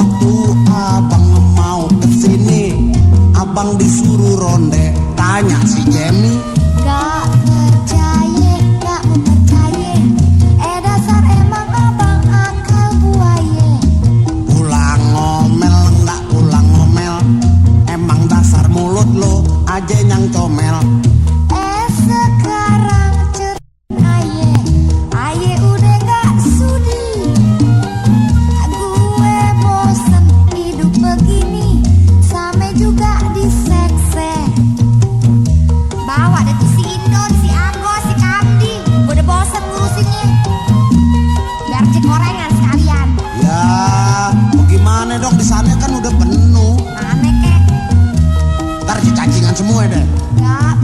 Waktu abang mau kesini, abang disuruh ronde, tanya si Jenny. Gak percaya, gak mau percaya. Dasar emang abang akal buaya. Pulang ngomel, nggak pulang ngomel, emang dasar mulut lo aja yang comel. Sekarang cerita aye udah gak sudi. Gue bosen hidup begini, sama juga disekse. Bawa deh tuh si Indon, si Anggo, si Kamdi. Gue udah bosen ngurusinnya. Biar cek gorengan sekalian. Ya, bagaimana dong, di sana kan udah penuh. Aneh kek. Ntar dicacingan semua deh. Gak